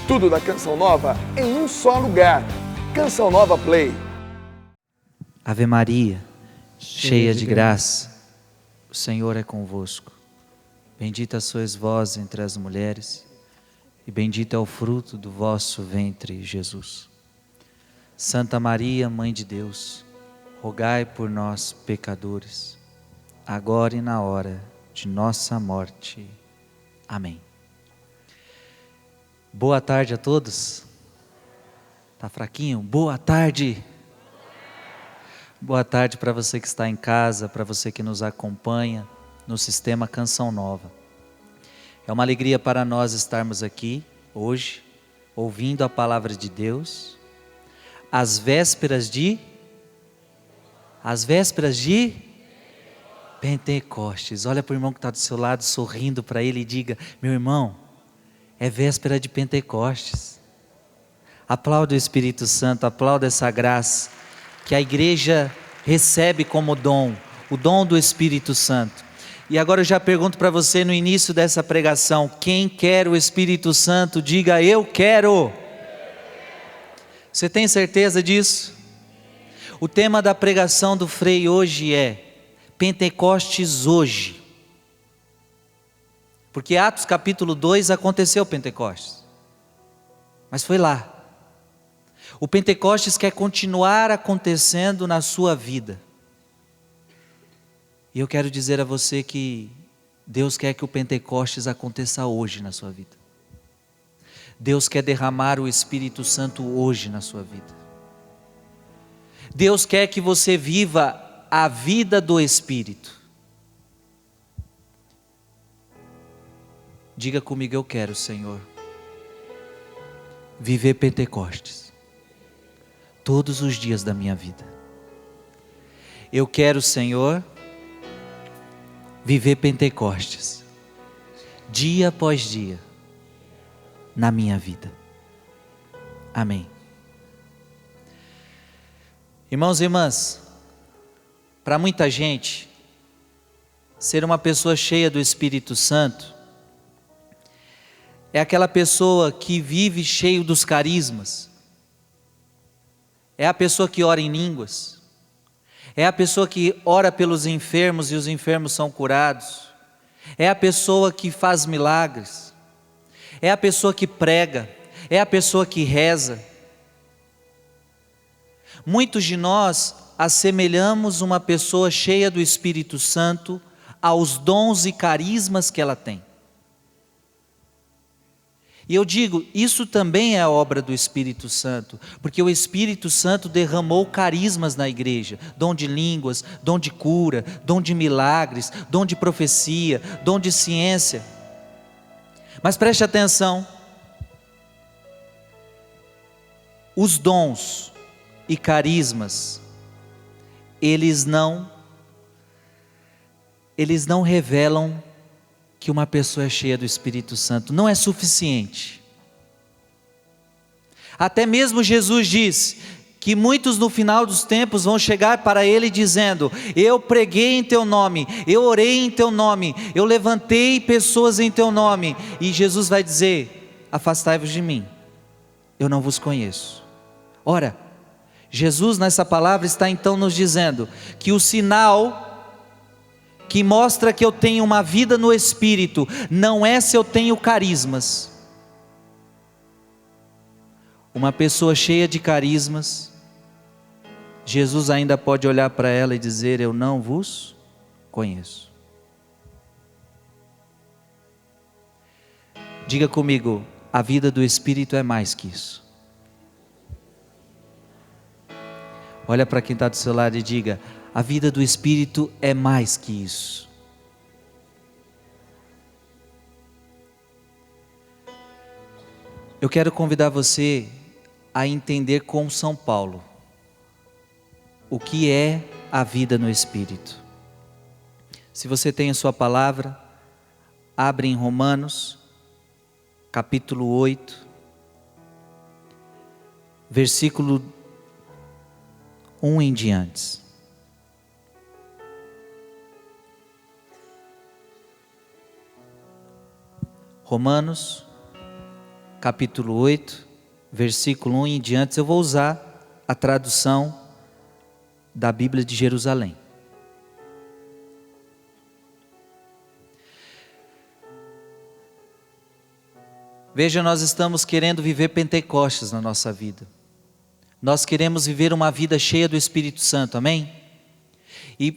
Tudo da Canção Nova em um só lugar. Canção Nova Play. Ave Maria, cheia de graça, o Senhor é convosco. Bendita sois vós entre as mulheres, e bendito é o fruto do vosso ventre, Jesus. Santa Maria, Mãe de Deus, rogai por nós, pecadores, agora e na hora de nossa morte. Amém. Boa tarde a todos. Tá fraquinho? Boa tarde. Boa tarde para você que está em casa, para você que nos acompanha no Sistema Canção Nova. É uma alegria para nós estarmos aqui hoje, ouvindo a palavra de Deus, às vésperas de Pentecostes. Olha para o irmão que está do seu lado, sorrindo para ele e diga: meu irmão, é véspera de Pentecostes. Aplauda o Espírito Santo, aplauda essa graça que a igreja recebe como dom, o dom do Espírito Santo. E agora eu já pergunto para você no início dessa pregação: quem quer o Espírito Santo, diga eu quero. Você tem certeza disso? O tema da pregação do Frei hoje é Pentecostes hoje. Porque Atos capítulo 2 aconteceu Pentecostes, mas foi lá. O Pentecostes quer continuar acontecendo na sua vida. E eu quero dizer a você que Deus quer que o Pentecostes aconteça hoje na sua vida. Deus quer derramar o Espírito Santo hoje na sua vida. Deus quer que você viva a vida do Espírito. Diga comigo: eu quero, Senhor, viver Pentecostes todos os dias da minha vida. Eu quero, Senhor, viver Pentecostes dia após dia na minha vida. Amém. Irmãos e irmãs, para muita gente, ser uma pessoa cheia do Espírito Santo é aquela pessoa que vive cheio dos carismas. É a pessoa que ora em línguas. É a pessoa que ora pelos enfermos e os enfermos são curados. É a pessoa que faz milagres. É a pessoa que prega. É a pessoa que reza. Muitos de nós assemelhamos uma pessoa cheia do Espírito Santo aos dons e carismas que ela tem. E eu digo, isso também é a obra do Espírito Santo, porque o Espírito Santo derramou carismas na igreja, dom de línguas, dom de cura, dom de milagres, dom de profecia, dom de ciência. Mas preste atenção, os dons e carismas, eles não revelam que uma pessoa é cheia do Espírito Santo, não é suficiente. Até mesmo Jesus disse que muitos no final dos tempos vão chegar para Ele dizendo: eu preguei em Teu nome, eu orei em Teu nome, eu levantei pessoas em Teu nome, e Jesus vai dizer: afastai-vos de mim, eu não vos conheço. Ora, Jesus nessa palavra está então nos dizendo que o sinal que mostra que eu tenho uma vida no Espírito não é se eu tenho carismas. Uma pessoa cheia de carismas, Jesus ainda pode olhar para ela e dizer: eu não vos conheço. Diga comigo: a vida do Espírito é mais que isso. Olha para quem está do seu lado e diga: a vida do Espírito é mais que isso. Eu quero convidar você a entender com São Paulo o que é a vida no Espírito. Se você tem a sua palavra, abre em Romanos, capítulo 8, versículo 1 em diante. Romanos capítulo 8, versículo 1 em diante. Eu vou usar a tradução da Bíblia de Jerusalém. Veja, nós estamos querendo viver Pentecostes na nossa vida. Nós queremos viver uma vida cheia do Espírito Santo, amém? E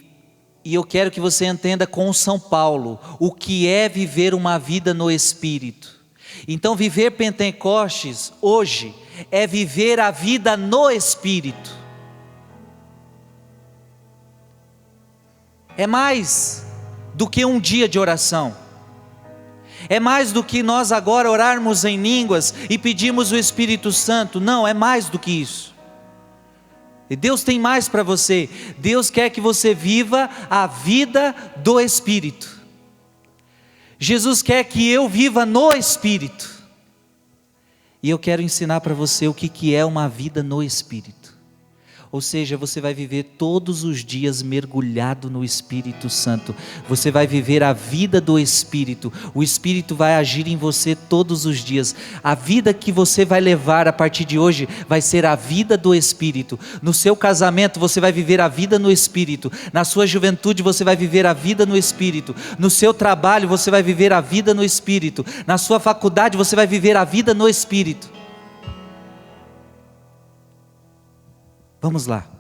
eu quero que você entenda com São Paulo o que é viver uma vida no Espírito. Então, viver Pentecostes hoje é viver a vida no Espírito. É mais do que um dia de oração. É mais do que nós agora orarmos em línguas e pedirmos o Espírito Santo. Não, é mais do que isso. E Deus tem mais para você. Deus quer que você viva a vida do Espírito. Jesus quer que eu viva no Espírito. E eu quero ensinar para você o que é uma vida no Espírito. Ou seja, você vai viver todos os dias mergulhado no Espírito Santo. Você vai viver a vida do Espírito. O Espírito vai agir em você todos os dias. A vida que você vai levar a partir de hoje vai ser a vida do Espírito. No seu casamento você vai viver a vida no Espírito. Na sua juventude você vai viver a vida no Espírito. No seu trabalho você vai viver a vida no Espírito. Na sua faculdade você vai viver a vida no Espírito. Vamos lá.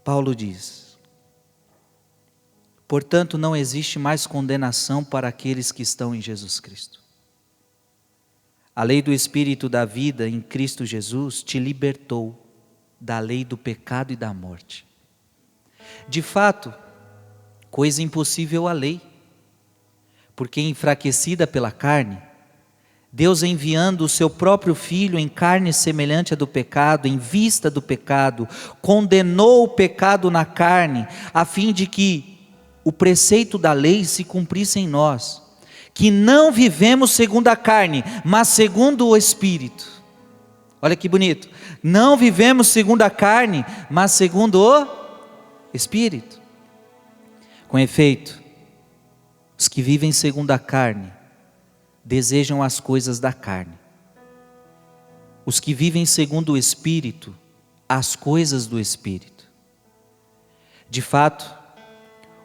Paulo diz: portanto, não existe mais condenação para aqueles que estão em Jesus Cristo. A lei do Espírito da vida em Cristo Jesus te libertou da lei do pecado e da morte. De fato, coisa impossível à lei, porque enfraquecida pela carne, Deus, enviando o seu próprio Filho em carne semelhante à do pecado, em vista do pecado, condenou o pecado na carne, a fim de que o preceito da lei se cumprisse em nós, que não vivemos segundo a carne, mas segundo o Espírito. Olha que bonito. Não vivemos segundo a carne, mas segundo o Espírito. Com efeito, os que vivem segundo a carne desejam as coisas da carne. Os que vivem segundo o Espírito, as coisas do Espírito. De fato,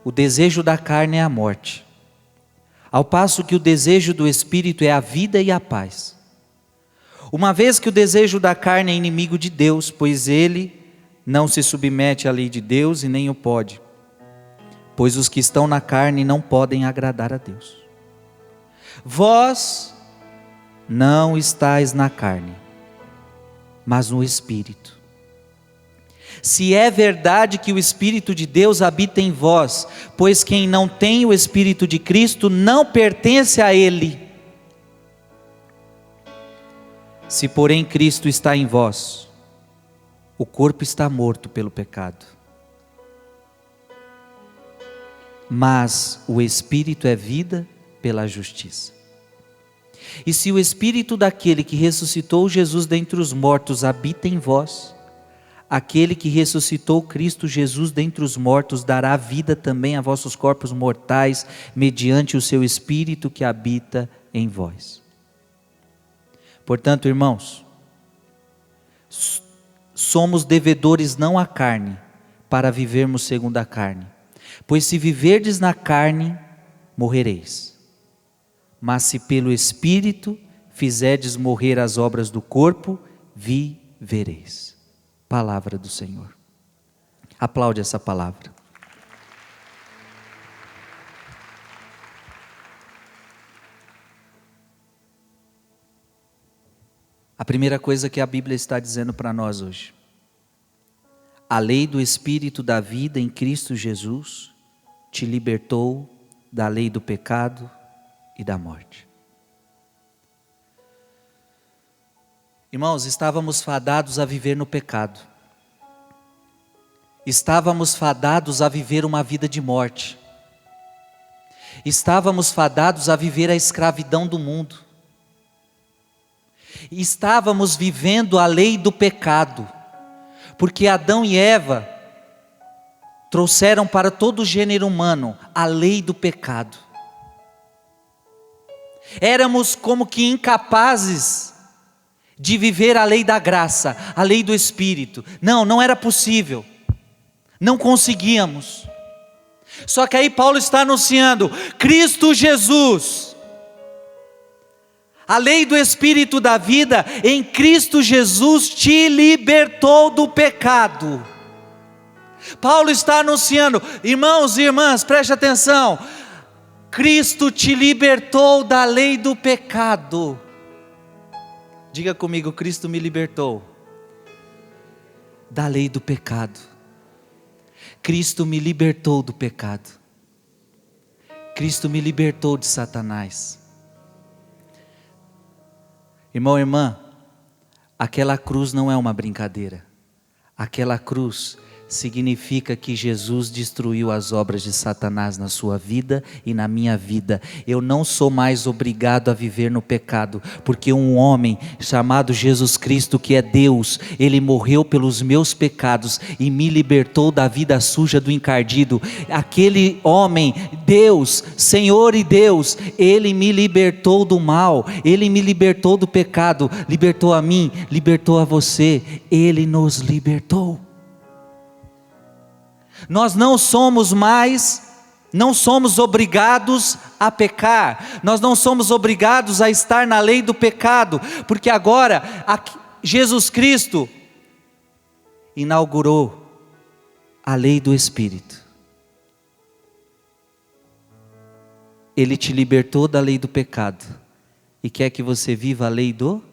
o desejo da carne é a morte, ao passo que o desejo do Espírito é a vida e a paz. Uma vez que o desejo da carne é inimigo de Deus, pois ele não se submete à lei de Deus e nem o pode, pois os que estão na carne não podem agradar a Deus. Vós não estáis na carne, mas no Espírito. Se é verdade que o Espírito de Deus habita em vós, pois quem não tem o Espírito de Cristo não pertence a Ele. Se porém Cristo está em vós, o corpo está morto pelo pecado, mas o Espírito é vida pela justiça. E se o Espírito daquele que ressuscitou Jesus dentre os mortos habita em vós, aquele que ressuscitou Cristo Jesus dentre os mortos dará vida também a vossos corpos mortais, mediante o seu Espírito que habita em vós. Portanto, irmãos, somos devedores não à carne, para vivermos segundo a carne. Pois se viverdes na carne, morrereis. Mas se pelo Espírito fizerdes morrer as obras do corpo, vivereis. Palavra do Senhor. Aplaude essa palavra. A primeira coisa que a Bíblia está dizendo para nós hoje: a lei do Espírito da vida em Cristo Jesus te libertou da lei do pecado e da morte. Irmãos, estávamos fadados a viver no pecado. Estávamos fadados a viver uma vida de morte. Estávamos fadados a viver a escravidão do mundo. Estávamos vivendo a lei do pecado, porque Adão e Eva trouxeram para todo o gênero humano a lei do pecado. Éramos como que incapazes de viver a lei da graça, a lei do Espírito. Não era possível, não conseguíamos. Só que aí Paulo está anunciando, Cristo Jesus, a lei do Espírito da vida, em Cristo Jesus te libertou do pecado. Paulo está anunciando, irmãos e irmãs, preste atenção, Cristo te libertou da lei do pecado. Diga comigo, Cristo me libertou da lei do pecado. Cristo me libertou do pecado. Cristo me libertou de Satanás. Irmão, irmã, aquela cruz não é uma brincadeira. Aquela cruz significa que Jesus destruiu as obras de Satanás na sua vida e na minha vida. Eu não sou mais obrigado a viver no pecado, porque um homem chamado Jesus Cristo, que é Deus, Ele morreu pelos meus pecados e me libertou da vida suja do encardido. Aquele homem, Deus, Senhor e Deus, Ele me libertou do mal, Ele me libertou do pecado, libertou a mim, libertou a você, Ele nos libertou. Nós não somos obrigados a pecar, nós não somos obrigados a estar na lei do pecado, porque agora Jesus Cristo inaugurou a lei do Espírito. Ele te libertou da lei do pecado e quer que você viva a lei do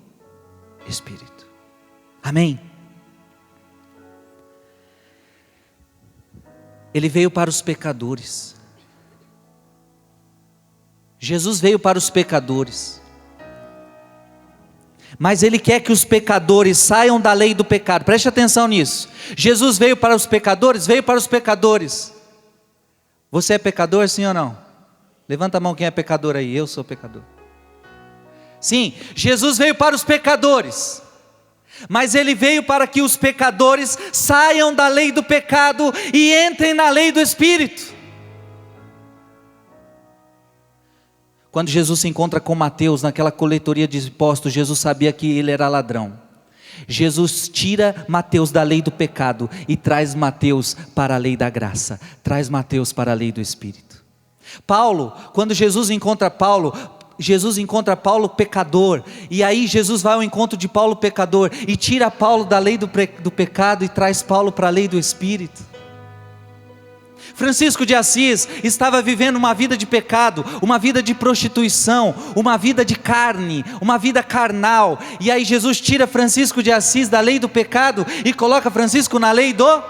Espírito. Amém? Ele veio para os pecadores. Jesus veio para os pecadores. Mas Ele quer que os pecadores saiam da lei do pecado. Preste atenção nisso. Jesus veio para os pecadores? Veio para os pecadores. Você é pecador, sim ou não? Levanta a mão quem é pecador aí. Eu sou pecador. Sim, Jesus veio para os pecadores. Mas Ele veio para que os pecadores saiam da lei do pecado e entrem na lei do Espírito. Quando Jesus se encontra com Mateus naquela coletoria de impostos, Jesus sabia que ele era ladrão. Jesus tira Mateus da lei do pecado e traz Mateus para a lei da graça, traz Mateus para a lei do Espírito. Paulo, quando Jesus encontra Paulo pecador, e aí Jesus vai ao encontro de Paulo pecador, e tira Paulo da lei do pecado, e traz Paulo para a lei do Espírito. Francisco de Assis estava vivendo uma vida de pecado, uma vida de prostituição, uma vida de carne, uma vida carnal, e aí Jesus tira Francisco de Assis da lei do pecado, e coloca Francisco na lei do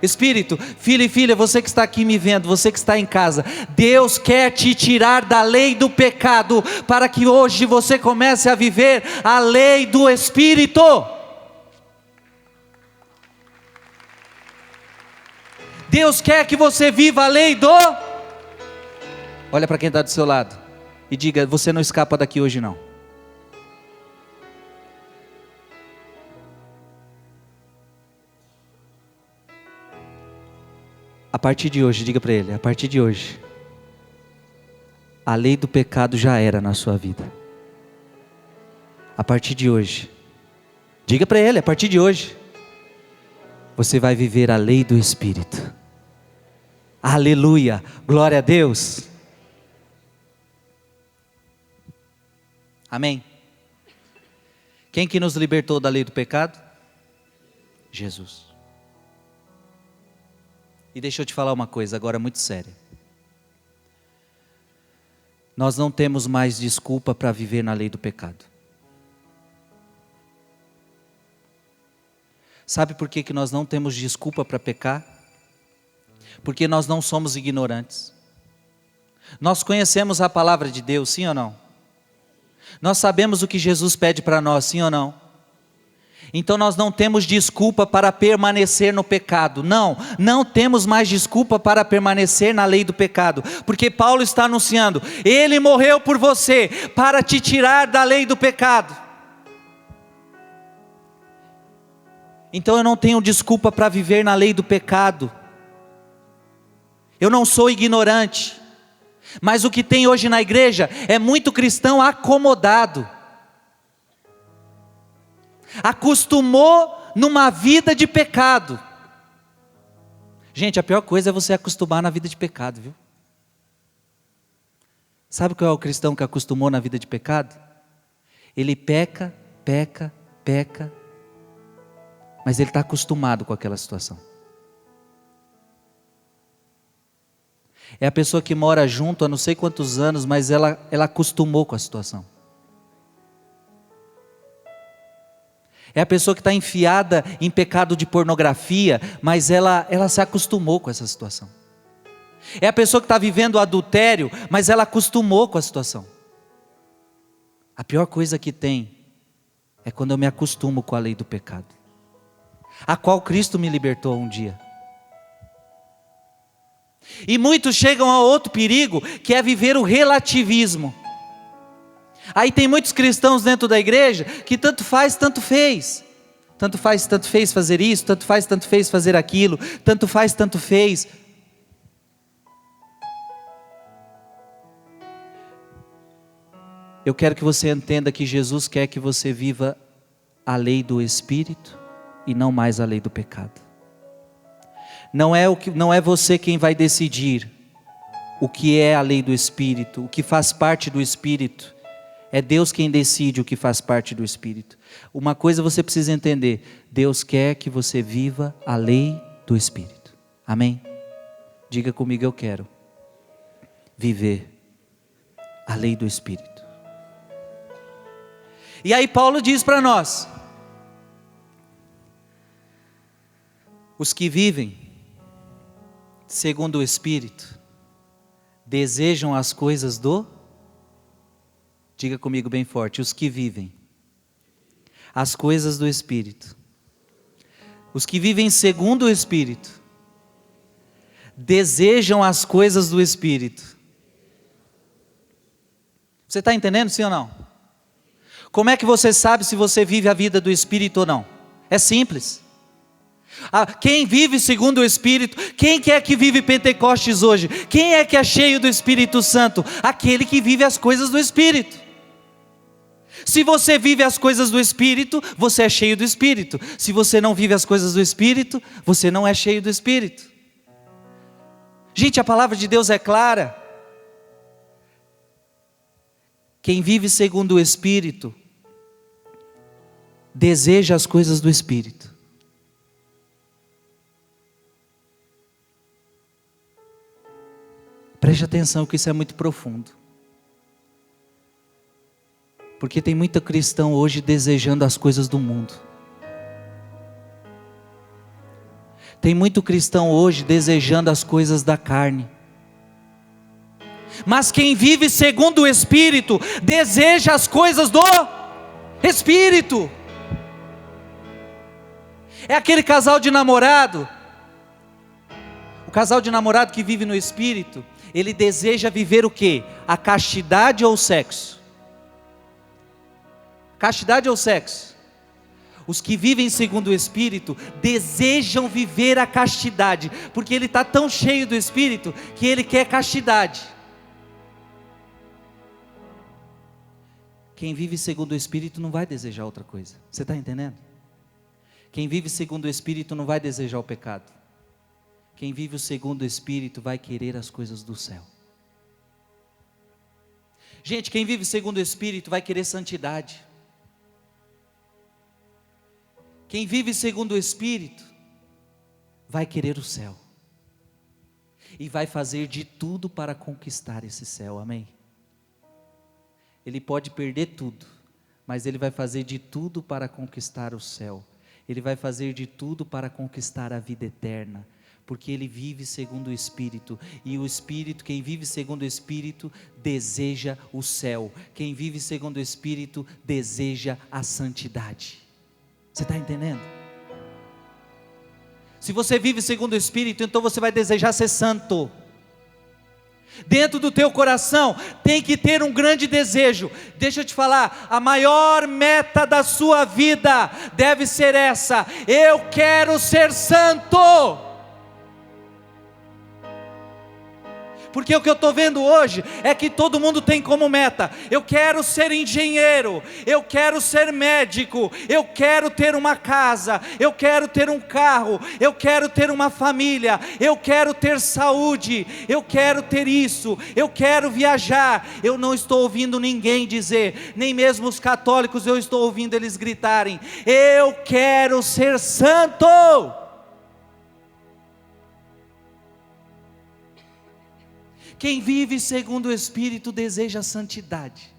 Espírito. Filho e filha, você que está aqui me vendo, você que está em casa, Deus quer te tirar da lei do pecado, para que hoje você comece a viver a lei do Espírito. Deus quer que você viva a lei do... Olha para quem está do seu lado e diga, você não escapa daqui hoje não. A partir de hoje, diga para ele, a partir de hoje, a lei do pecado já era na sua vida. A partir de hoje, diga para ele, a partir de hoje, você vai viver a lei do Espírito. Aleluia, glória a Deus. Amém. Quem que nos libertou da lei do pecado? Jesus. E deixa eu te falar uma coisa agora muito séria. Nós não temos mais desculpa para viver na lei do pecado. Sabe por que nós não temos desculpa para pecar? Porque nós não somos ignorantes. Nós conhecemos a palavra de Deus, sim ou não? Nós sabemos o que Jesus pede para nós, sim ou não? Então nós não temos desculpa para permanecer no pecado. Não temos mais desculpa para permanecer na lei do pecado. Porque Paulo está anunciando, Ele morreu por você, para te tirar da lei do pecado. Então eu não tenho desculpa para viver na lei do pecado. eu não sou ignorante, mas o que tem hoje na igreja é muito cristão acomodado, acostumou numa vida de pecado. Gente, a pior coisa é você acostumar na vida de pecado, viu? Sabe qual é o cristão que acostumou na vida de pecado? Ele peca, mas ele está acostumado com aquela situação. É a pessoa que mora junto há não sei quantos anos, mas ela acostumou com a situação. É a pessoa que está enfiada em pecado de pornografia, mas ela se acostumou com essa situação. É a pessoa que está vivendo adultério, mas ela acostumou com a situação. A pior coisa que tem é quando eu me acostumo com a lei do pecado, a qual Cristo me libertou um dia. E muitos chegam a outro perigo, que é viver o relativismo. Aí tem muitos cristãos dentro da igreja que tanto faz, tanto fez. Tanto faz, tanto fez fazer isso, tanto faz, tanto fez fazer aquilo, tanto faz, tanto fez. Eu quero que você entenda que Jesus quer que você viva a lei do Espírito e não mais a lei do pecado. Não é você quem vai decidir o que é a lei do Espírito, o que faz parte do Espírito. É Deus quem decide o que faz parte do Espírito. Uma coisa você precisa entender: Deus quer que você viva a lei do Espírito. Amém? Diga comigo: eu quero viver a lei do Espírito. E aí Paulo diz para nós: os que vivem segundo o Espírito desejam as coisas do... Diga comigo bem forte: os que vivem as coisas do Espírito, os que vivem segundo o Espírito, desejam as coisas do Espírito. Você está entendendo, sim ou não? Como é que você sabe se você vive a vida do Espírito ou não? É simples. Quem vive segundo o Espírito, quem que é que vive Pentecostes hoje? Quem é que é cheio do Espírito Santo? Aquele que vive as coisas do Espírito. Se você vive as coisas do Espírito, você é cheio do Espírito. Se você não vive as coisas do Espírito, você não é cheio do Espírito. Gente, a palavra de Deus é clara. Quem vive segundo o Espírito deseja as coisas do Espírito. Preste atenção que isso é muito profundo. Porque tem muito cristão hoje desejando as coisas do mundo. Tem muito cristão hoje desejando as coisas da carne. Mas quem vive segundo o Espírito deseja as coisas do Espírito. É aquele casal de namorado. O casal de namorado que vive no Espírito, ele deseja viver o quê? A castidade ou o sexo? Castidade ou sexo? Os que vivem segundo o Espírito desejam viver a castidade, porque ele está tão cheio do Espírito que ele quer castidade. Quem vive segundo o Espírito não vai desejar outra coisa. Você está entendendo? Quem vive segundo o Espírito não vai desejar o pecado. Quem vive o segundo o Espírito vai querer as coisas do céu. Gente, quem vive segundo o Espírito vai querer santidade. Quem vive segundo o Espírito vai querer o céu. E vai fazer de tudo para conquistar esse céu, amém? Ele pode perder tudo, mas ele vai fazer de tudo para conquistar o céu. Ele vai fazer de tudo para conquistar a vida eterna, porque ele vive segundo o Espírito. E o Espírito, quem vive segundo o Espírito, deseja o céu. Quem vive segundo o Espírito, deseja a santidade. Você está entendendo? Se você vive segundo o Espírito, então você vai desejar ser santo. Dentro do teu coração tem que ter um grande desejo. Deixa eu te falar, a maior meta da sua vida deve ser essa: eu quero ser santo. Porque o que eu estou vendo hoje é que todo mundo tem como meta: eu quero ser engenheiro, eu quero ser médico, eu quero ter uma casa, eu quero ter um carro, eu quero ter uma família, eu quero ter saúde, eu quero ter isso, eu quero viajar. Eu não estou ouvindo ninguém dizer, nem mesmo os católicos eu estou ouvindo eles gritarem: eu quero ser santo. Quem vive segundo o Espírito deseja a santidade.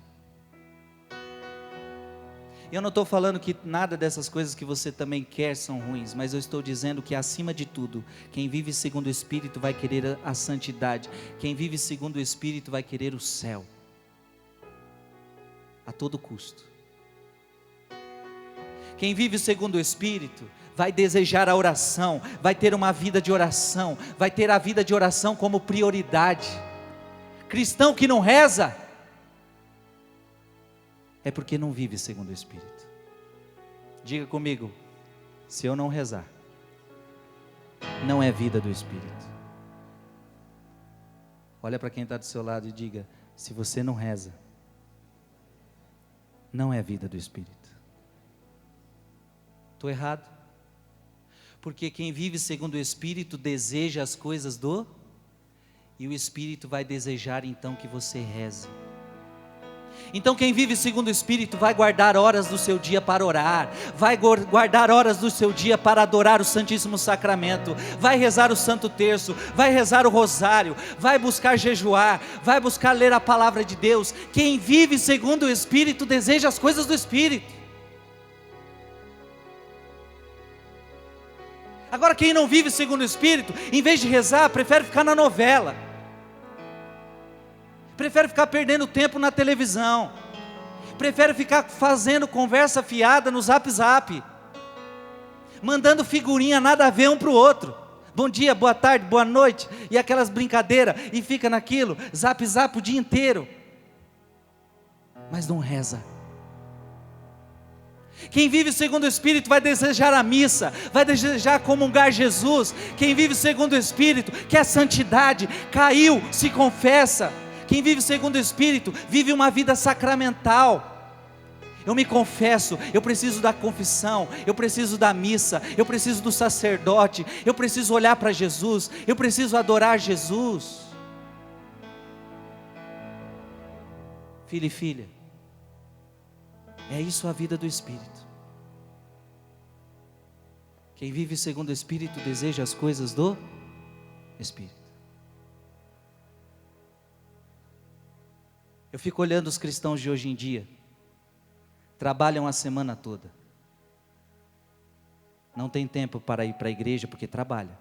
Eu não estou falando que nada dessas coisas que você também quer são ruins, mas eu estou dizendo que acima de tudo, quem vive segundo o Espírito vai querer a santidade. Quem vive segundo o Espírito vai querer o céu, a todo custo. Quem vive segundo o Espírito vai desejar a oração, vai ter uma vida de oração, vai ter a vida de oração como prioridade. Cristão que não reza é porque não vive segundo o Espírito. Diga comigo: se eu não rezar, não é vida do Espírito. Olha para quem está do seu lado e diga: se você não reza, não é vida do Espírito. Estou errado? Porque quem vive segundo o Espírito deseja as coisas do... E o Espírito vai desejar então que você reze. Então quem vive segundo o Espírito vai guardar horas do seu dia para orar, vai guardar horas do seu dia para adorar o Santíssimo Sacramento, vai rezar o Santo Terço, vai rezar o Rosário, vai buscar jejuar, vai buscar ler a Palavra de Deus. Quem vive segundo o Espírito deseja as coisas do Espírito. Agora quem não vive segundo o Espírito, em vez de rezar, prefere ficar na novela, prefere ficar perdendo tempo na televisão, prefere ficar fazendo conversa fiada no Zap Zap, mandando figurinha nada a ver um para o outro, bom dia, boa tarde, boa noite, e aquelas brincadeiras, e fica naquilo, Zap Zap o dia inteiro, mas não reza. Quem vive segundo o Espírito vai desejar a missa, vai desejar comungar Jesus. Quem vive segundo o Espírito quer santidade, caiu, se confessa. Quem vive segundo o Espírito vive uma vida sacramental. Eu me confesso, eu preciso da confissão, eu preciso da missa, eu preciso do sacerdote, eu preciso olhar para Jesus, eu preciso adorar Jesus. Filho e filha, é isso a vida do Espírito. Quem vive segundo o Espírito deseja as coisas do Espírito. Eu fico olhando os cristãos de hoje em dia, trabalham a semana toda, não tem tempo para ir para a igreja porque trabalha.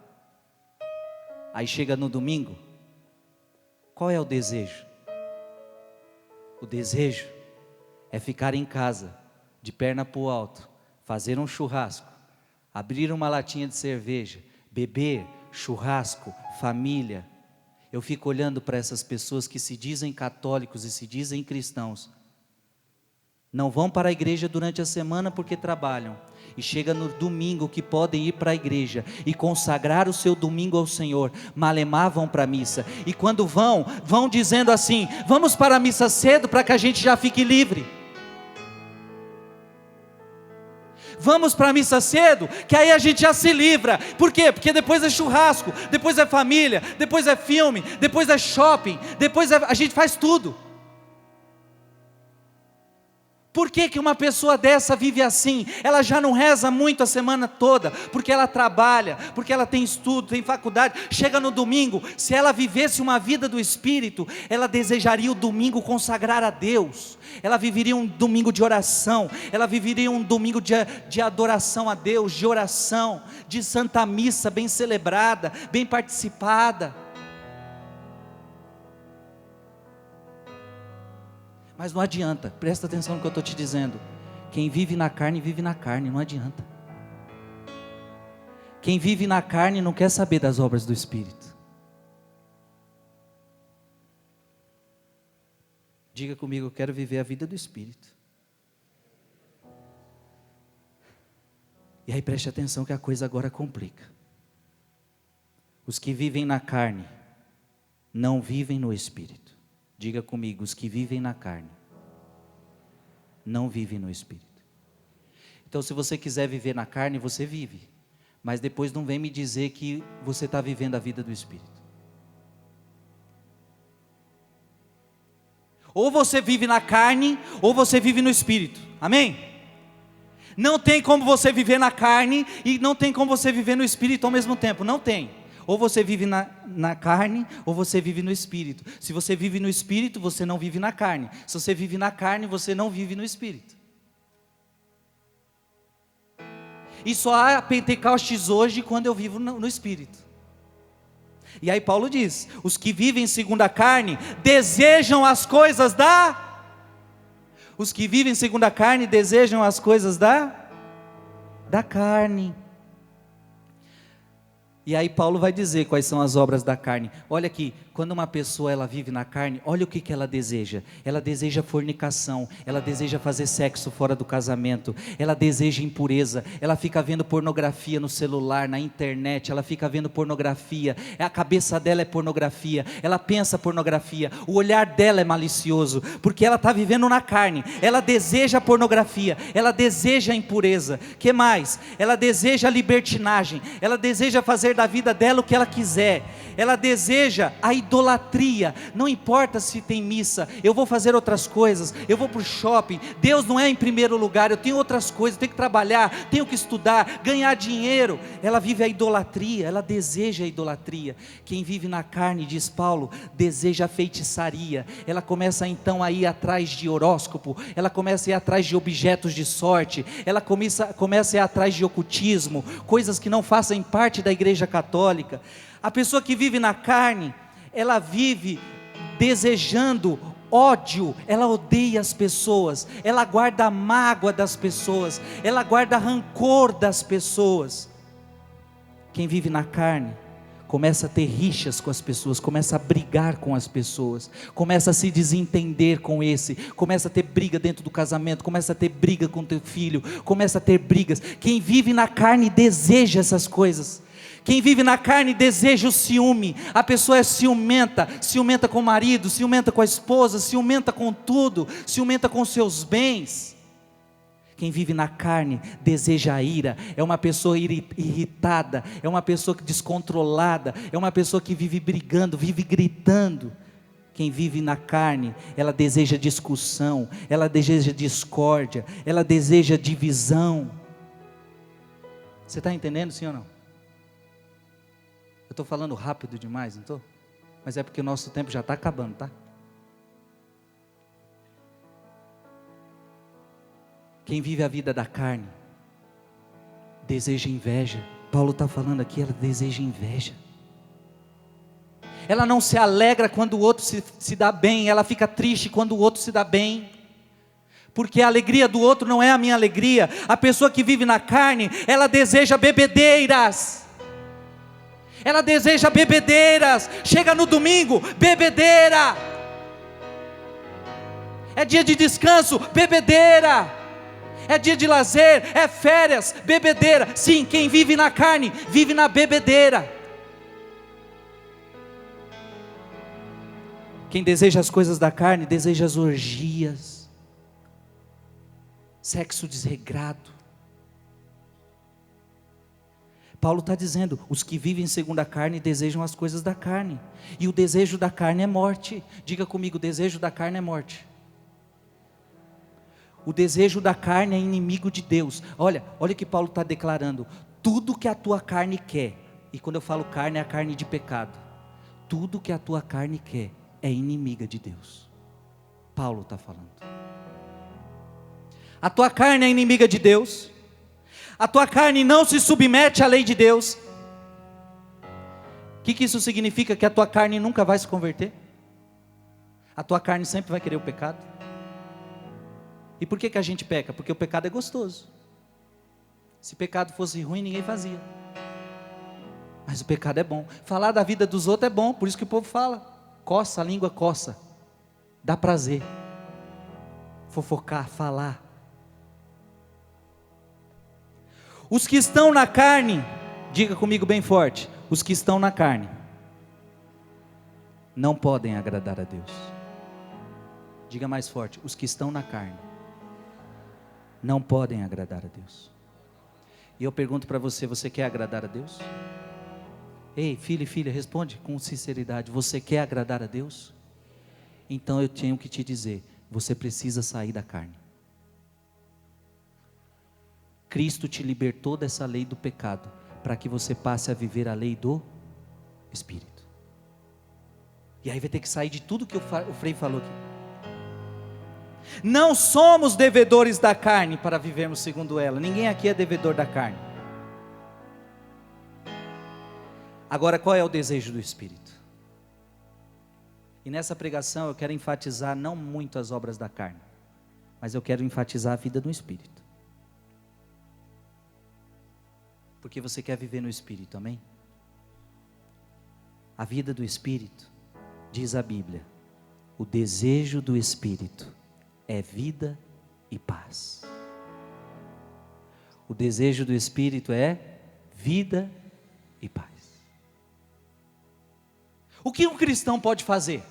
Aí chega no domingo, qual é o desejo? O desejo é ficar em casa, de perna para o alto, fazer um churrasco, abrir uma latinha de cerveja, beber, churrasco, família. Eu fico olhando para essas pessoas que se dizem católicos e se dizem cristãos, não vão para a igreja durante a semana porque trabalham, e chega no domingo que podem ir para a igreja e consagrar o seu domingo ao Senhor, malemar vão para a missa, e quando vão dizendo assim, vamos para a missa cedo para que a gente já fique livre. Vamos para a missa cedo, que aí a gente já se livra. Por quê? Porque depois é churrasco, depois é família, depois é filme, depois é shopping, a gente faz tudo. Por que que uma pessoa dessa vive assim? Ela já não reza muito a semana toda, porque ela trabalha, porque ela tem estudo, tem faculdade. Chega no domingo, se ela vivesse uma vida do Espírito, ela desejaria o domingo consagrar a Deus. Ela viveria um domingo de oração, ela viveria um domingo de adoração a Deus, de oração, de santa missa bem celebrada, bem participada. Mas não adianta, presta atenção no que eu estou te dizendo. Quem vive na carne, não adianta. Quem vive na carne não quer saber das obras do Espírito. Diga comigo, eu quero viver a vida do Espírito. E aí preste atenção que a coisa agora complica. Os que vivem na carne não vivem no Espírito. Diga comigo, os que vivem na carne não vivem no Espírito. Então, se você quiser viver na carne, você vive, mas depois não vem me dizer que você está vivendo a vida do Espírito. Ou você vive na carne, ou você vive no Espírito, amém? Não tem como você viver na carne, e não tem como você viver no Espírito ao mesmo tempo, não tem. Ou você vive na carne, ou você vive no Espírito. Se você vive no Espírito, você não vive na carne. Se você vive na carne, você não vive no Espírito. E só há Pentecostes hoje quando eu vivo no Espírito. E aí Paulo diz, os que vivem segundo a carne, desejam as coisas Os que vivem segundo a carne, desejam as coisas da carne. E aí Paulo vai dizer quais são as obras da carne. Olha aqui, quando uma pessoa ela vive na carne, olha o que ela deseja. Ela deseja fornicação, ela deseja fazer sexo fora do casamento, ela deseja impureza, ela fica vendo pornografia no celular, na internet, ela fica vendo pornografia, a cabeça dela é pornografia, ela pensa pornografia, o olhar dela é malicioso, porque ela está vivendo na carne, ela deseja a pornografia, ela deseja a impureza, que mais? Ela deseja a libertinagem, ela deseja fazer da vida dela o que ela quiser, ela deseja a idolatria, não importa se tem missa, eu vou fazer outras coisas, eu vou para o shopping, Deus não é em primeiro lugar, eu tenho outras coisas, tenho que trabalhar, tenho que estudar, ganhar dinheiro, ela vive a idolatria, ela deseja a idolatria. Quem vive na carne, diz Paulo, deseja a feitiçaria, ela começa então a ir atrás de horóscopo, ela começa a ir atrás de objetos de sorte, ela começa a ir atrás de ocultismo, coisas que não fazem parte da igreja católica. A pessoa que vive na carne, ela vive desejando ódio, ela odeia as pessoas, ela guarda a mágoa das pessoas, ela guarda rancor das pessoas. Quem vive na carne, começa a ter rixas com as pessoas, começa a brigar com as pessoas, começa a se desentender com esse, começa a ter briga dentro do casamento, começa a ter briga com teu filho, começa a ter brigas. Quem vive na carne deseja essas coisas. Quem vive na carne deseja o ciúme, a pessoa é ciumenta, ciumenta com o marido, ciumenta com a esposa, ciumenta com tudo, ciumenta com seus bens. Quem vive na carne deseja a ira, é uma pessoa irritada, é uma pessoa descontrolada, é uma pessoa que vive brigando, vive gritando. Quem vive na carne, ela deseja discussão, ela deseja discórdia, ela deseja divisão. Você está entendendo, sim ou não? Eu estou falando rápido demais, não estou? Mas é porque o nosso tempo já está acabando, tá? Quem vive a vida da carne, deseja inveja. Paulo está falando aqui, ela deseja inveja. Ela não se alegra quando o outro se dá bem, ela fica triste quando o outro se dá bem. Porque a alegria do outro não é a minha alegria. A pessoa que vive na carne, ela deseja bebedeiras. Ela deseja bebedeiras, chega no domingo, bebedeira, é dia de descanso, bebedeira, é dia de lazer, é férias, bebedeira. Sim, quem vive na carne, vive na bebedeira. Quem deseja as coisas da carne, deseja as orgias, sexo desregrado. Paulo está dizendo, os que vivem segundo a carne desejam as coisas da carne, e o desejo da carne é morte. Diga comigo, o desejo da carne é morte. O desejo da carne é inimigo de Deus. Olha o que Paulo está declarando, tudo que a tua carne quer, e quando eu falo carne, é a carne de pecado, tudo que a tua carne quer, é inimiga de Deus. Paulo está falando, a tua carne é inimiga de Deus, a tua carne não se submete à lei de Deus. O que isso significa? Que a tua carne nunca vai se converter? A tua carne sempre vai querer o pecado? E por que a gente peca? Porque o pecado é gostoso. Se pecado fosse ruim, ninguém fazia. Mas o pecado é bom. Falar da vida dos outros é bom, por isso que o povo fala. Coça, a língua coça. Dá prazer. Fofocar, falar. Os que estão na carne, diga comigo bem forte, os que estão na carne, não podem agradar a Deus. Diga mais forte: os que estão na carne não podem agradar a Deus. E eu pergunto para você: você quer agradar a Deus? Ei, filho e filha, responde com sinceridade: você quer agradar a Deus? Então eu tenho que te dizer: você precisa sair da carne. Cristo te libertou dessa lei do pecado, para que você passe a viver a lei do Espírito. E aí vai ter que sair de tudo que o Frei falou aqui. Não somos devedores da carne para vivermos segundo ela. Ninguém aqui é devedor da carne. Agora, qual é o desejo do Espírito? E nessa pregação eu quero enfatizar não muito as obras da carne, mas eu quero enfatizar a vida do Espírito. Porque você quer viver no Espírito, amém? A vida do Espírito, diz a Bíblia, o desejo do Espírito é vida e paz. O desejo do Espírito é vida e paz. O que um cristão pode fazer?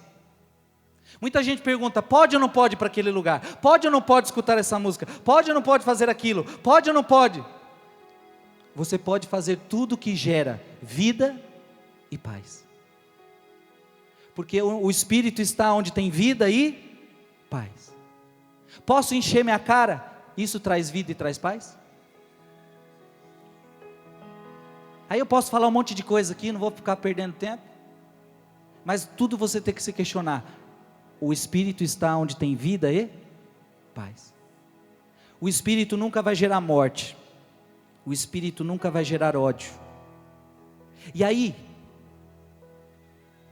Muita gente pergunta: pode ou não pode ir para aquele lugar? Pode ou não pode escutar essa música? Pode ou não pode fazer aquilo? Pode ou não pode? Você pode fazer tudo que gera vida e paz. Porque o Espírito está onde tem vida e paz. Posso encher minha cara? Isso traz vida e traz paz? Aí eu posso falar um monte de coisa aqui, não vou ficar perdendo tempo. Mas tudo você tem que se questionar. O Espírito está onde tem vida e paz. O Espírito nunca vai gerar morte. O Espírito nunca vai gerar ódio. E aí,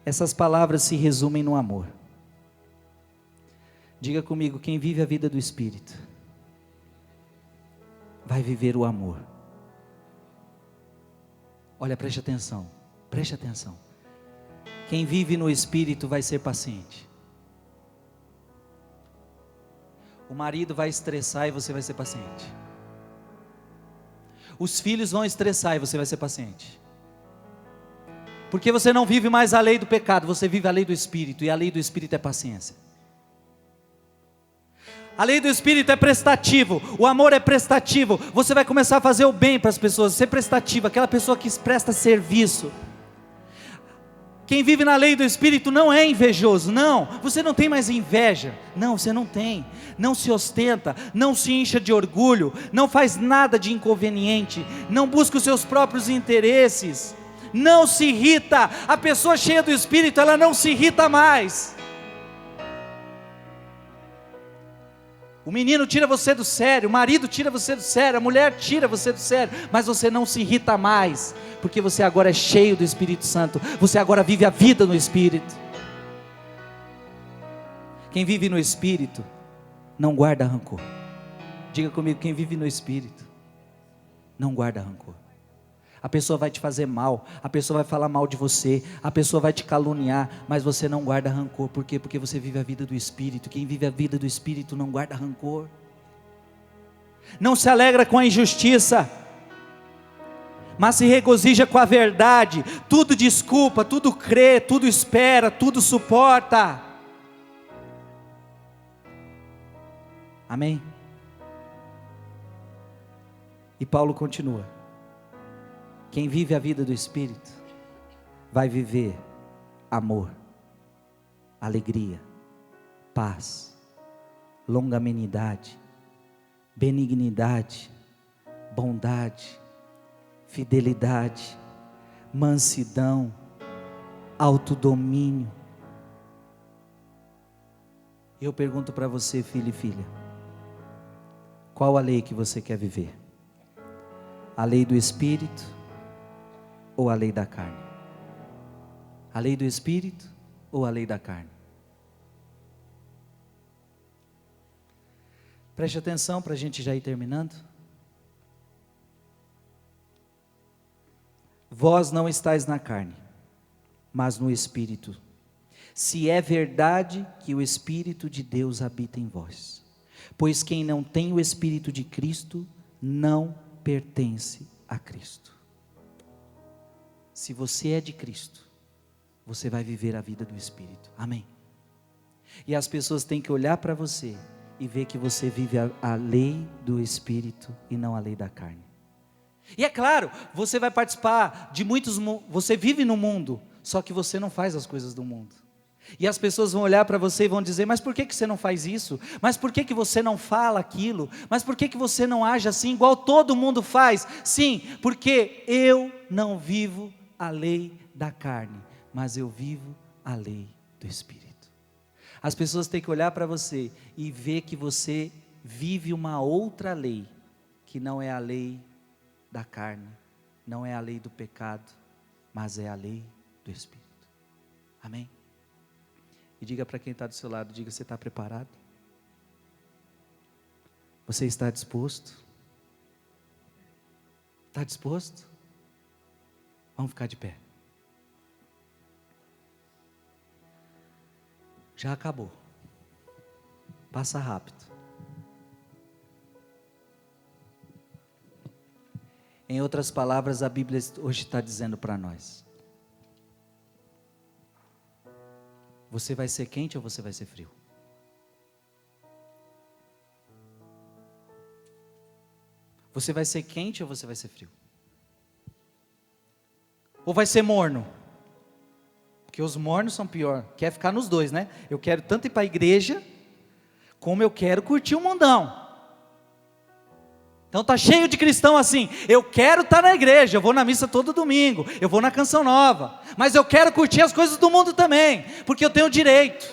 essas palavras se resumem no amor. Diga comigo: quem vive a vida do Espírito vai viver o amor. Olha, preste atenção, preste atenção. Quem vive no Espírito vai ser paciente. O marido vai estressar e você vai ser paciente. Os filhos vão estressar e você vai ser paciente. Porque você não vive mais a lei do pecado, você vive a lei do Espírito. E a lei do Espírito é paciência. A lei do Espírito é prestativo. O amor é prestativo. Você vai começar a fazer o bem para as pessoas, ser prestativo, aquela pessoa que presta serviço. Quem vive na lei do Espírito não é invejoso, não, você não tem mais inveja, não, você não tem, não se ostenta, não se incha de orgulho, não faz nada de inconveniente, não busca os seus próprios interesses, não se irrita. A pessoa cheia do Espírito, ela não se irrita mais. O menino tira você do sério, o marido tira você do sério, a mulher tira você do sério, mas você não se irrita mais, porque você agora é cheio do Espírito Santo, você agora vive a vida no Espírito. Quem vive no Espírito não guarda rancor. Diga comigo: quem vive no Espírito não guarda rancor. A pessoa vai te fazer mal, a pessoa vai falar mal de você, a pessoa vai te caluniar, mas você não guarda rancor. Por quê? Porque você vive a vida do Espírito. Quem vive a vida do Espírito não guarda rancor. Não se alegra com a injustiça, mas se regozija com a verdade. Tudo desculpa, tudo crê, tudo espera, tudo suporta. Amém? E Paulo continua: quem vive a vida do Espírito vai viver amor, alegria, paz, longanimidade, benignidade, bondade, fidelidade, mansidão, autodomínio. Eu pergunto para você, filho e filha, qual a lei que você quer viver? A lei do Espírito ou a lei da carne? A lei do Espírito ou a lei da carne? Preste atenção para a gente já ir terminando. Vós não estáis na carne, mas no Espírito, se é verdade que o Espírito de Deus habita em vós. Pois quem não tem o Espírito de Cristo, não pertence a Cristo. Se você é de Cristo, você vai viver a vida do Espírito. Amém? E as pessoas têm que olhar para você e ver que você vive a lei do Espírito e não a lei da carne. E é claro, você vai participar de você vive no mundo, só que você não faz as coisas do mundo. E as pessoas vão olhar para você e vão dizer: mas por que você não faz isso? Mas por que você não fala aquilo? Mas por que você não age assim, igual todo mundo faz? Sim, porque eu não vivo a lei da carne, mas eu vivo a lei do Espírito. As pessoas têm que olhar para você e ver que você vive uma outra lei, que não é a lei da carne, não é a lei do pecado, mas é a lei do Espírito. Amém? E diga para quem está do seu lado, diga: você está preparado? Você está disposto? Está disposto? Vamos ficar de pé. Já acabou. Passa rápido. Em outras palavras, a Bíblia hoje está dizendo para nós: você vai ser quente ou você vai ser frio? Você vai ser quente ou você vai ser frio? Ou vai ser morno? Porque os mornos são pior. Quer ficar nos dois, né? Eu quero tanto ir para a igreja, como eu quero curtir o mundão. Então tá cheio de cristão assim: eu quero estar na igreja, eu vou na missa todo domingo, eu vou na Canção Nova, mas eu quero curtir as coisas do mundo também, porque eu tenho direito.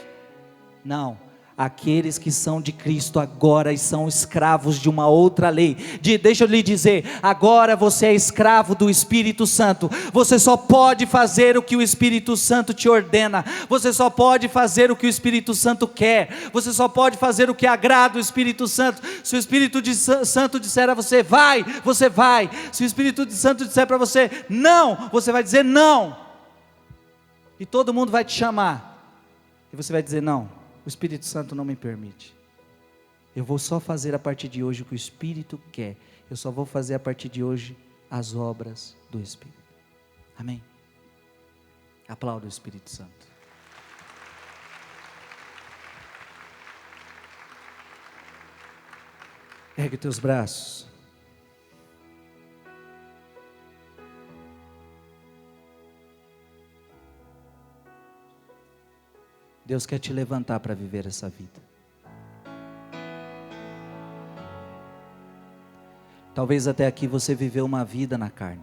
Não, aqueles que são de Cristo agora são escravos de uma outra lei. Deixa eu lhe dizer, agora você é escravo do Espírito Santo. Você só pode fazer o que o Espírito Santo te ordena. Você só pode fazer o que o Espírito Santo quer. Você só pode fazer o que agrada o Espírito Santo. Se o Espírito Santo disser a você: vai, você vai. Se o Espírito Santo disser para você: não, você vai dizer não. E todo mundo vai te chamar, e você vai dizer: não, o Espírito Santo não me permite. Eu vou só fazer a partir de hoje o que o Espírito quer. Eu só vou fazer a partir de hoje as obras do Espírito. Amém? Aplauda o Espírito Santo. Ergue teus braços. Deus quer te levantar para viver essa vida. Talvez até aqui você viveu uma vida na carne.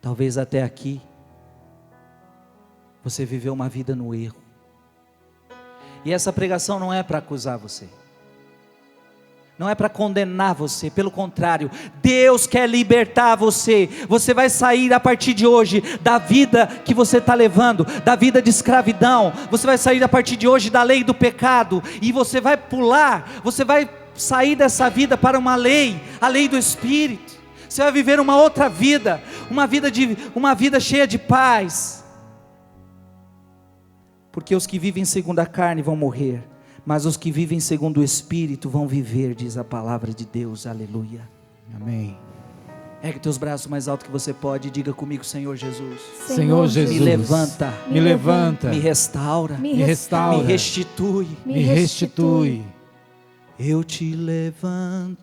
Talvez até aqui você viveu uma vida no erro. E essa pregação não é para acusar você. Não é para condenar você, pelo contrário, Deus quer libertar você. Você vai sair a partir de hoje da vida que você está levando, da vida de escravidão. Você vai sair a partir de hoje da lei do pecado, e você vai pular, você vai sair dessa vida para uma lei, a lei do Espírito. Você vai viver uma outra vida, uma vida cheia de paz. Porque os que vivem segundo a carne vão morrer, mas os que vivem segundo o Espírito vão viver, diz a palavra de Deus. Aleluia. Amém. Ergue teus braços mais alto que você pode e diga comigo: Senhor Jesus, Senhor Jesus, me levanta, me restaura, me restaura, me restitui, me restitui. Eu te levantarei,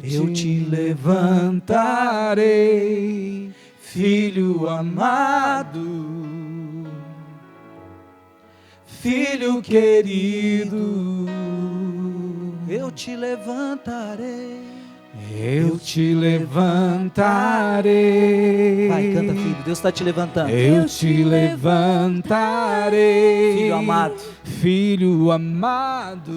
eu te levantarei, filho amado, filho querido, eu te levantarei, eu te levantarei. Vai, canta, filho, Deus está te levantando. Eu te levantarei, filho amado, filho amado,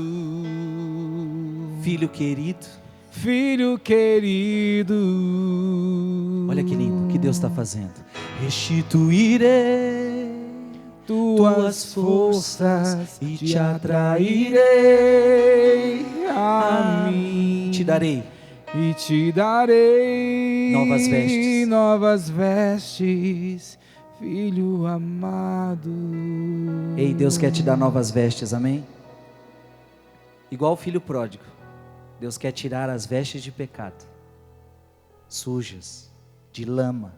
filho querido, filho querido. Olha que lindo que Deus está fazendo. Restituirei tuas forças e te atrairei a mim. Te darei e te darei novas vestes, filho amado. Ei, Deus quer te dar novas vestes, amém? Igual o filho pródigo, Deus quer tirar as vestes de pecado, sujas, de lama,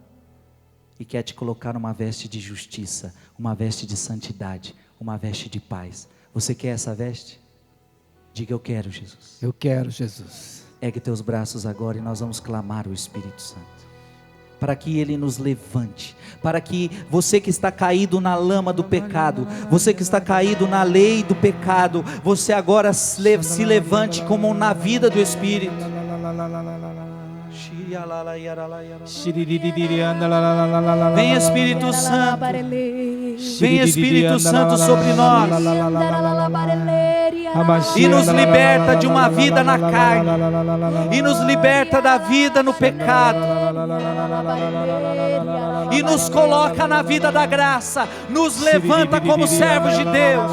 e quer te colocar uma veste de justiça, uma veste de santidade, uma veste de paz. Você quer essa veste? Diga: eu quero, Jesus. Eu quero, Jesus. Ergue teus braços agora e nós vamos clamar o Espírito Santo, para que Ele nos levante, para que você que está caído na lama do pecado, você que está caído na lei do pecado, você agora se levante como na vida do Espírito. Vem Espírito Santo, vem Espírito Santo sobre nós, e nos liberta de uma vida na carne, e nos liberta da vida no pecado, e nos coloca na vida da graça, nos levanta como servos de Deus.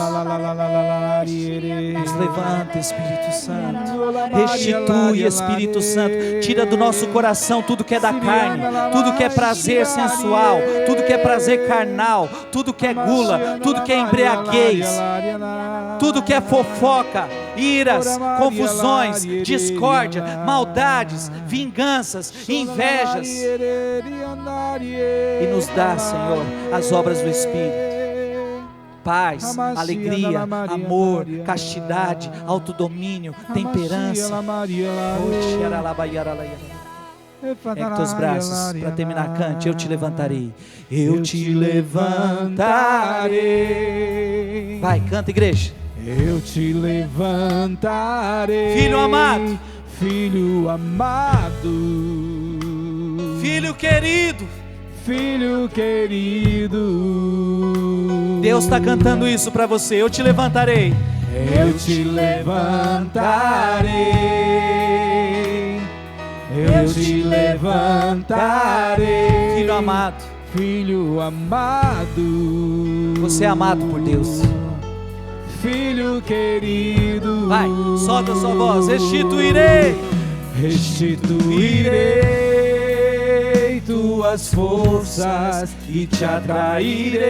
Nos levanta, Espírito Santo, restitui, Espírito Santo, tira do nosso coração tudo que é da carne, tudo que é prazer sensual, tudo que é prazer carnal, tudo que é gula, tudo que é embriaguez, tudo que é fofoca, iras, confusões, discórdia, maldades, vinganças, invejas, e nos dá, Senhor, as obras do Espírito: paz, alegria, amor, castidade, autodomínio, temperança. Ergue teus braços para terminar, cante: eu te levantarei, eu te levantarei. Vai, canta, igreja. Eu te levantarei, Filho amado, filho amado, filho querido. filho querido. Deus está cantando isso para você: eu te levantarei. Eu te levantarei, eu te levantarei, Filho amado, filho amado. você é amado por Deus. Filho querido, Vai, solta a sua voz: restituirei, restituirei tuas forças e te atrairei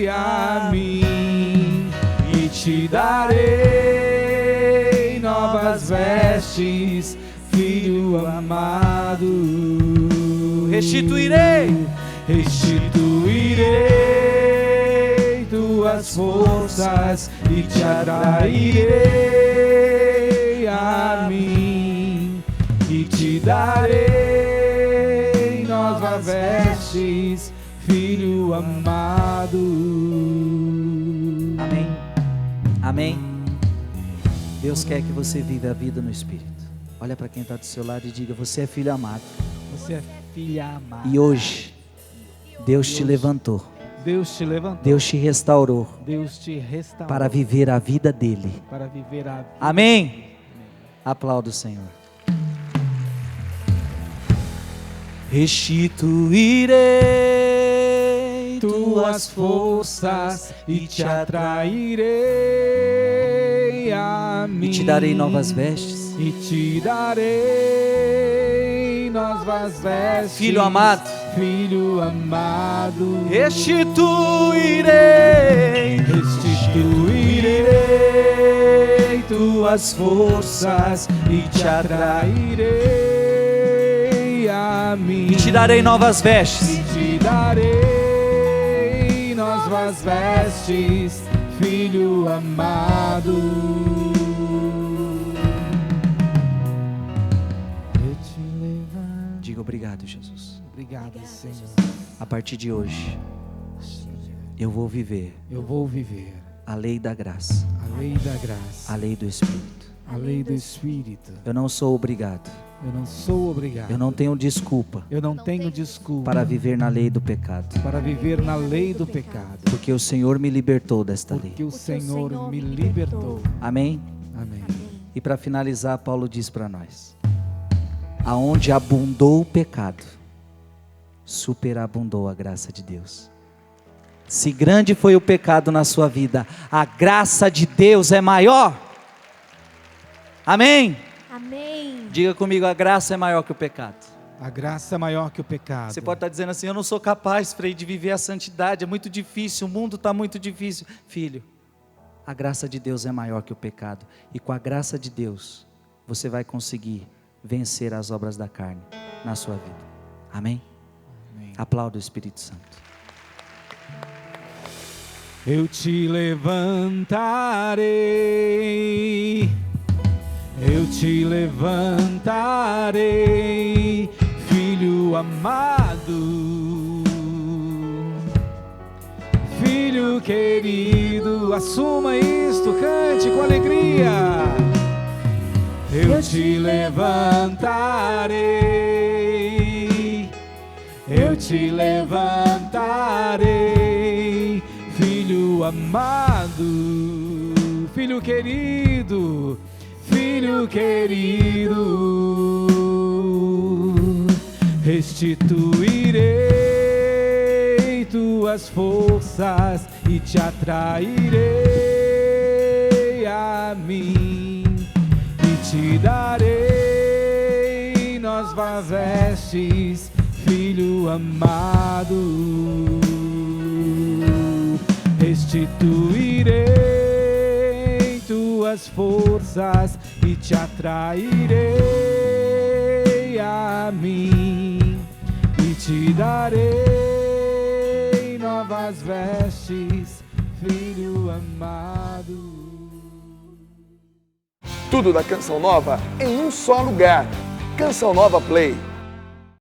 a mim, e te darei novas vestes, filho amado. restituirei, restituirei tuas forças e te atrairei a mim, e te darei novas vestes, filho amado. Amém, amém. Deus quer que você viva a vida no Espírito. Olha para quem está do seu lado e diga: você é filho amado, Você é filha amada. e hoje Deus te levantou, Deus te levantou, Deus te restaurou Deus te restaurou para viver a vida dele. para viver a vida. Amém. Aplauda o Senhor. Restituirei Tuas forças e te atrairei a mim, e te darei novas vestes. e te darei novas vestes, Filho amado, filho amado. restituirei, Restituirei tuas forças e te atrairei a mim, e te darei novas vestes. e te darei novas vestes, filho amado. Eu te levanto. Diga: obrigado, Jesus. Obrigado, Senhor. A partir de hoje, eu vou viver Eu vou viver a lei da graça, a lei da graça, a lei do Espírito. a lei do Espírito. Eu não sou obrigado, Eu não sou obrigado. eu não tenho desculpa Eu não tenho desculpa para viver na lei do pecado, para viver na lei do pecado, porque o Senhor me libertou desta lei. porque o Senhor me libertou. Amém? Amém. E para finalizar, Paulo diz para nós: aonde abundou o pecado, superabundou a graça de Deus. Se grande foi o pecado na sua vida, a graça de Deus é maior. Amém? Amém. Diga comigo: a graça é maior que o pecado. A graça é maior que o pecado. Você pode estar dizendo assim: eu não sou capaz, Frei, de viver a santidade, é muito difícil, o mundo está muito difícil. Filho, a graça de Deus é maior que o pecado, e com a graça de Deus, você vai conseguir vencer as obras da carne. na sua vida. Amém? Amém. Aplauda o Espírito Santo. Eu te levantarei, eu te levantarei, filho amado, filho querido. Assuma isto, cante com alegria. Eu te levantarei, eu te levantarei, filho amado, filho querido, filho querido. Restituirei tuas forças e te atrairei a mim, e te darei novas vestes, filho amado. Restituirei tuas forças e te atrairei a mim, e te darei novas vestes, filho amado. Tudo da Canção Nova em um só lugar. Canção Nova Play.